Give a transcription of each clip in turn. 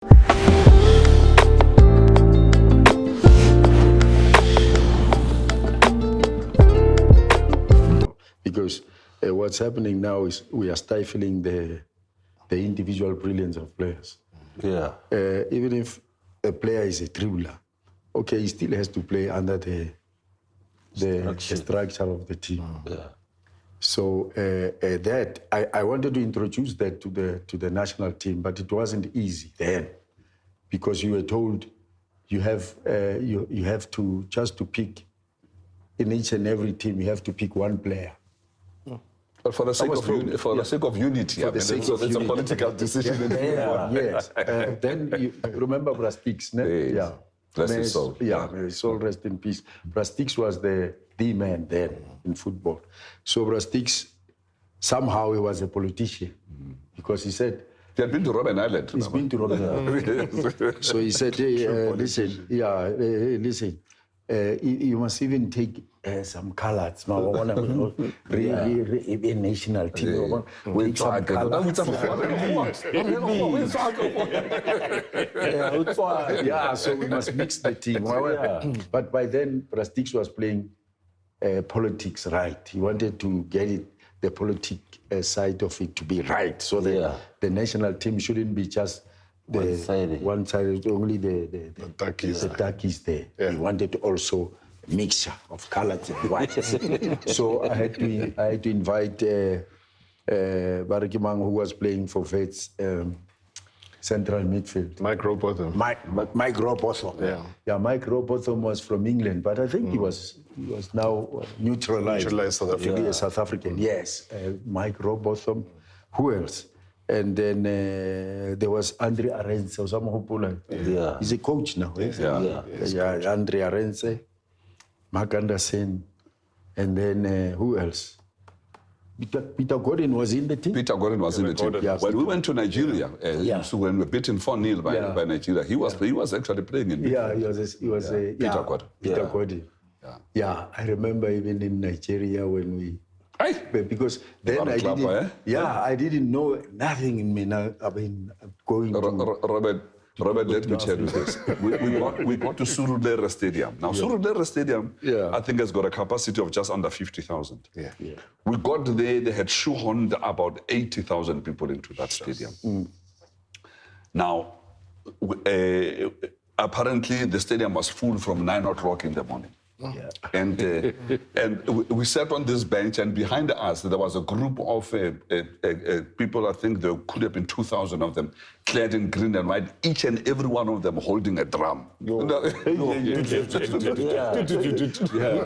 Because what's happening now is we are stifling the individual brilliance of players. Yeah. Even if a player is a dribbler, okay, he still has to play under the structure of the team. Yeah. So that I wanted to introduce that to the national team, but it wasn't easy then, because you were told you have to just to pick in each and every team, you have to pick one player. But for the sake of unity, it's a political decision. Yes. Then you remember Brastix, no? Yes. Yeah. Rest his soul. Yeah, may his soul rest in peace. Brastix was the man then in football. So Brastix, somehow he was a politician because he said, he had been to Robben Island. He's been to Robben Island. So he said, hey, listen, you must even take some colors. A national team. Take some colors. Yeah, so we must mix the team. But by then, Brastix was playing politics right. He wanted to get the politic side of it to be right. So the national team shouldn't be just one-sided, only the darkies there. Yeah. He wanted also a mixture of colors and whites. So I had to invite Barakimang, who was playing for Vets, central midfield. Mike Robotham. Mike Robotham. Yeah, Mike Robotham was from England, but I think he was now neutralized. South African. Yeah, South African, yes. Mike Robotham. Who else? And then there was Andre Arendse. He's a coach now. Yeah, Andre Arendse, Mark Anderson, and then who else? Peter Gordon was in the team. Peter Gordon was in the team. Yeah. When we went to Nigeria, so when we were beaten 4-0 by Nigeria, he was actually playing in. Yeah, he was Peter Gordon. Peter Gordon. Yeah, I remember even in Nigeria when we. Because then I didn't know nothing in me now. I mean, going to... Robert, let me tell you this. We got to Surulere Stadium. Now, Surulere Stadium, I think, has got a capacity of just under 50,000. Yeah. We got there, they had shoehorned about 80,000 people into that stadium. Now, apparently, the stadium was full from 9 o'clock in the morning. Yeah. And we sat on this bench, and behind us there was a group of people. I think there could have been 2,000 of them, clad in green and white, each and every one of them holding a drum. We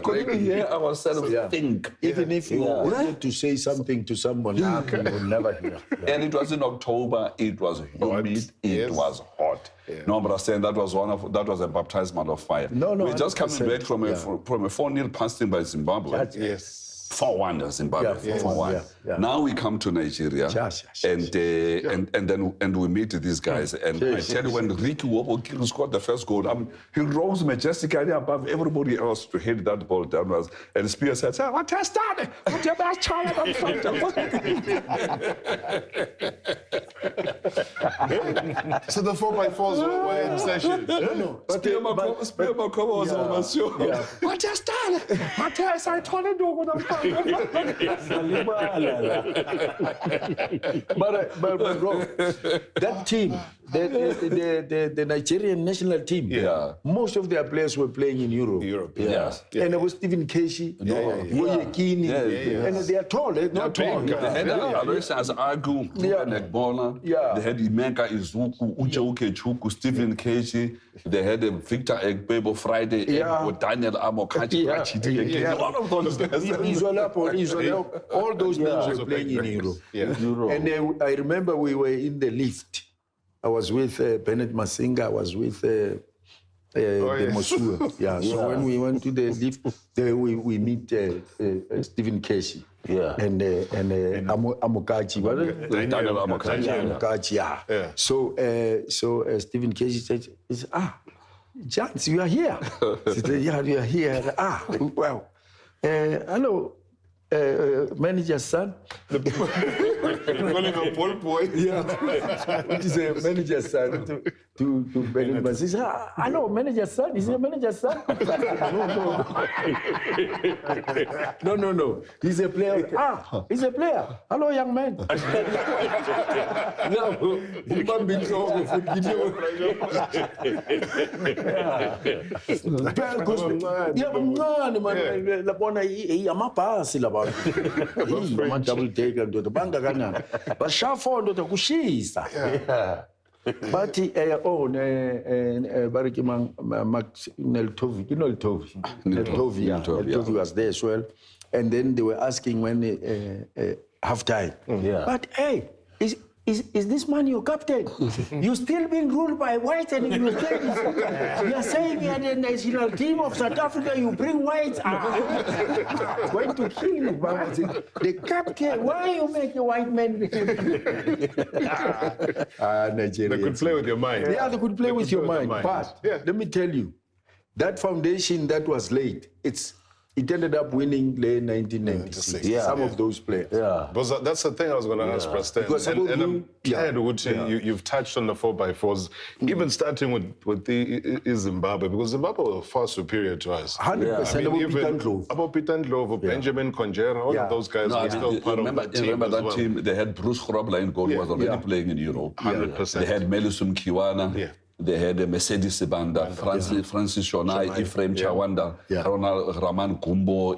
couldn't hear ourselves think. Even if you wanted to say something to someone, you would never hear. And it was in October. It was humid. It was hot. No, but I said that was a baptismal of fire. We're just coming back from a 4-0 passing by Zimbabwe. Yes. 4-1 Zimbabwe. 4-1. Now we come to Nigeria, and we meet these guys. And I tell you, when Ricky Wobo scored the first goal, he rose majestically above everybody else to hit that ball downwards. And Spears said, "What has done? What your best child?" So the 4x4s were in session. No. Spear Makoma was on my show. What has done? What has I told you? But bro, that team, the Nigerian national team, most of their players were playing in Europe. And it was Stephen Casey, Moyekini, and they are tall. They're not tall. They had Aloysius Agu, Nekbola. They had Imenka Izuku, Uche Chuku, Stephen Casey. They had Victor Egbebo Friday, Daniel Amokachi, all of those guys. All those names were playing in Europe. And I remember we were in the lift. I was with Bennett Masinga. I was with the Mosua. So when we went to the lift, there we meet Stephen Casey. And Amokachi. Daniel Amokachi. So Stephen Casey said, Jans, you are here. He said, you are here. Well. Hello, manager's son. call him a ball boy. Yeah, which is a manager's son to Benjamin. He says, hello, manager's son. Is he a manager's son? No. He's a player. He's a player. Hello, young man. Double take and do the banga gana. But shafo ndo takushisa. But Barikimang Max Neltovi, you know Neltovi was there as well. And then they were asking when half time. But hey, is this man your captain? You still being ruled by whites and you are saying you're the national team of South Africa, you bring whites? Going to kill you, Mama. The captain, why you make a white man? Nigeria. They could play with your mind. Yeah, they could play with your mind. But let me tell you, that foundation that was laid, it ended up winning late 1996. Some of those players. Because that's the thing I was going to ask, Preston. Because you've touched on the 4x4s, even starting with the Zimbabwe, because Zimbabwe was far superior to us. 100% about Peter Ndlovu, Benjamin Conjera, all of those guys were still part of that team. Remember that team? They had Bruce Grobler in goal, was already playing in Europe. 100%. They had Melisum Kiwana. They had Mercedes Sebanda, Francis Shonai, Ephraim Chawanda, Ronald Raman Gumbo,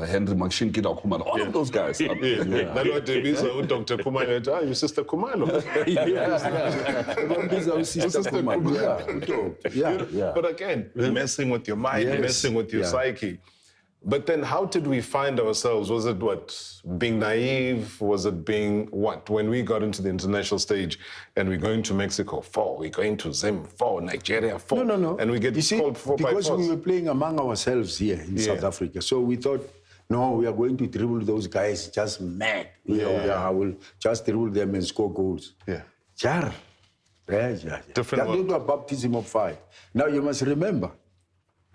Henry Makshinkida Kumalo, all of those guys. Dr. Kumalo, your sister Kumalo. But again, messing with your mind, messing with your psyche. But then how did we find ourselves? Was it being naive? Was it being what? When we got into the international stage and we're going to Mexico, 4, we're going to Zim, 4, Nigeria, 4. No. And we get called 4 because by 4s. we were playing among ourselves here in South Africa. So we thought, no, we are going to dribble those guys just mad. I will just dribble them and score goals. Different that was a baptism of fire. Now you must remember,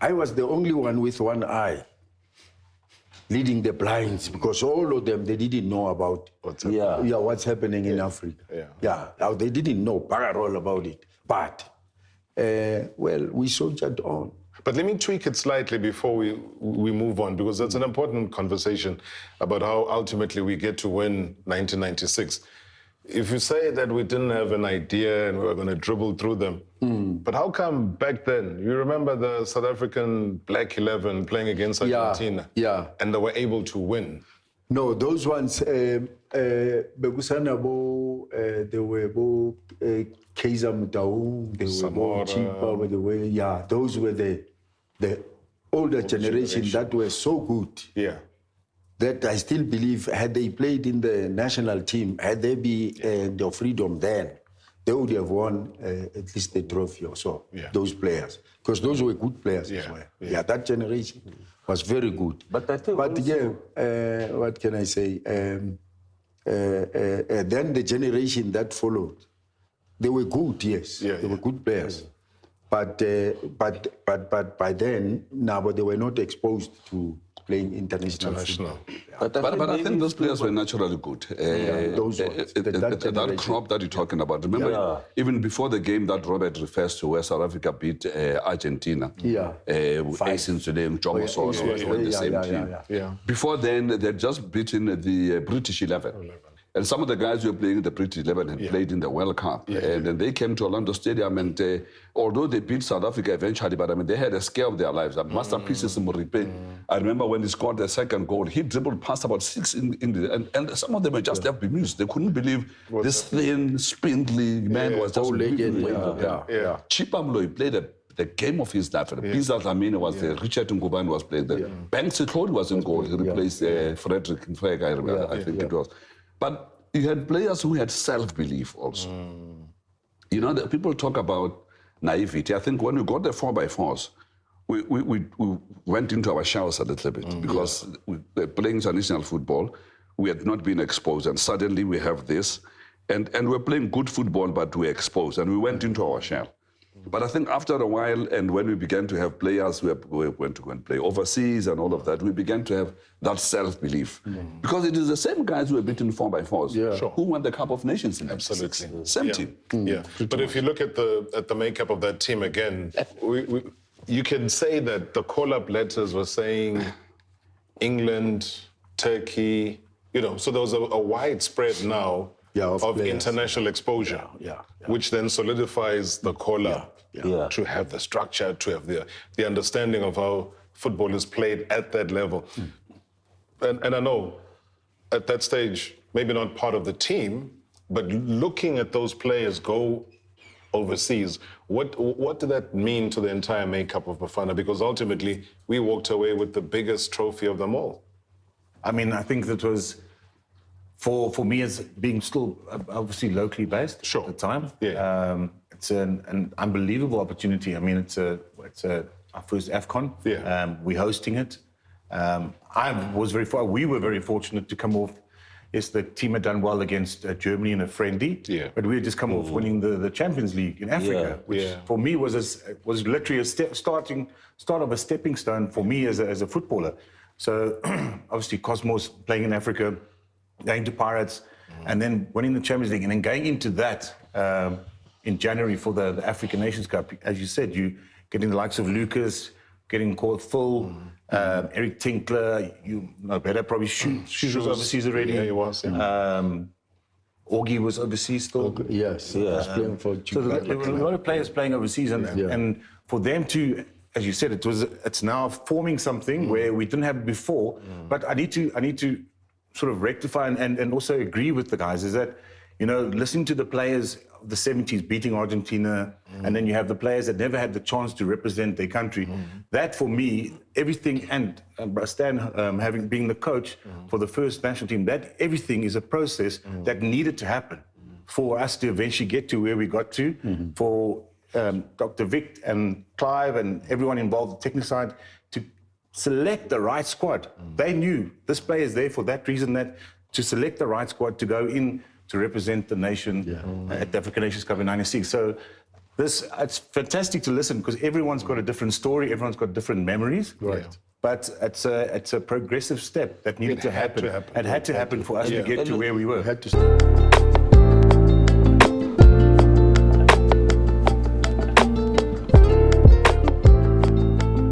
I was the only one with one eye leading the blinds, because all of them, they didn't know about what's happening in Africa. Now they didn't know all about it. But, we soldiered on. But let me tweak it slightly before we move on, because that's an important conversation about how ultimately we get to win 1996. If you say that we didn't have an idea and we were going to dribble through them, but how come back then, you remember the South African Black 11 playing against Argentina, and they were able to win? No, those ones, they were Kaiser Mutau, they were cheaper, those were the older generation that were so good. That I still believe, had they played in the national team, had they been the freedom then, they would have won at least the trophy or so, those players. Because those were good players as well. That generation was very good. But I think what can I say? Then the generation that followed, they were good, they were good players. But by then, but they were not exposed to playing international. But I think those players were naturally good. Those ones, that crop that you're talking about. Remember, even before the game that Robert refers to, where South Africa beat Argentina, Ace in Sudan, Jomo Soros were the same team. Before then, they'd just beaten the British 11. And some of the guys who were playing in the British 11 had played in the World Cup. And then they came to Orlando Stadium, and although they beat South Africa eventually, but I mean, they had a scare of their lives. Masterpieces in Moripe. I remember when he scored the second goal, he dribbled past about 6 and some of them were just there bemused. They couldn't believe this thin, spindly man was just Chipamlo, he played the game of his life. Pisa Dlamini was there, Richard Ngubane was playing there. Banks Sitlori was in goal. He replaced Frederick Nfrega, I think it was. But you had players who had self-belief also. You know, people talk about naivety. I think when we got the 4x4s, we went into our shells a little bit because we were playing international football. We had not been exposed, and suddenly we have this. And we're playing good football, but we're exposed, and we went into our shell. But I think after a while, and when we began to have players who went to go and play overseas and all of that, we began to have that self-belief. Because it is the same guys who were beaten 4x4s who won the Cup of Nations in Absolutely. 96. Same team. Yeah, but if you look at the makeup of that team again, you can say that the call-up letters were saying England, Turkey, so there was a wide spread now of international exposure, which then solidifies the call-up to have the structure, to have the understanding of how football is played at that level. And I know at that stage, maybe not part of the team, but looking at those players go overseas, what did that mean to the entire makeup of Bafana? Because ultimately, we walked away with the biggest trophy of them all. I mean, I think that was, for me as being still obviously locally based at the time, it's an unbelievable opportunity. I mean, it's our first AFCON. We're hosting it. We were very fortunate to come off. Yes, the team had done well against Germany in a friendly, but we had just come off winning the Champions League in Africa, which for me was literally a start of a stepping stone for me as a footballer. So obviously Cosmos playing in Africa, going to Pirates, and then winning the Champions League, and then going into that in January for the African Nations Cup. As you said, you getting the likes of Lucas, getting called Phil, Eric Tinkler, you know better, probably Shoes was overseas already. Yeah, he was. Augie was overseas still. Yes, he was playing for Tshabalala. So there were a lot of players playing overseas, and for them to, as you said, it's now forming something where we didn't have it before. But I need to sort of rectify and also agree with the guys is that, listening to the players of the 70s beating Argentina, and then you have the players that never had the chance to represent their country. That for me, everything, and Stan being the coach for the first national team, that everything is a process that needed to happen for us to eventually get to where we got to, for Dr. Vic and Clive and everyone involved, the technical side, to select the right squad. They knew this player is there for that reason, that to select the right squad to go in to represent the nation at the African Nations Cup in '96. So it's fantastic to listen because everyone's got a different story, everyone's got different memories. Right. But it's a progressive step that needed to happen. It had to happen for us to get to where we were. Had to start.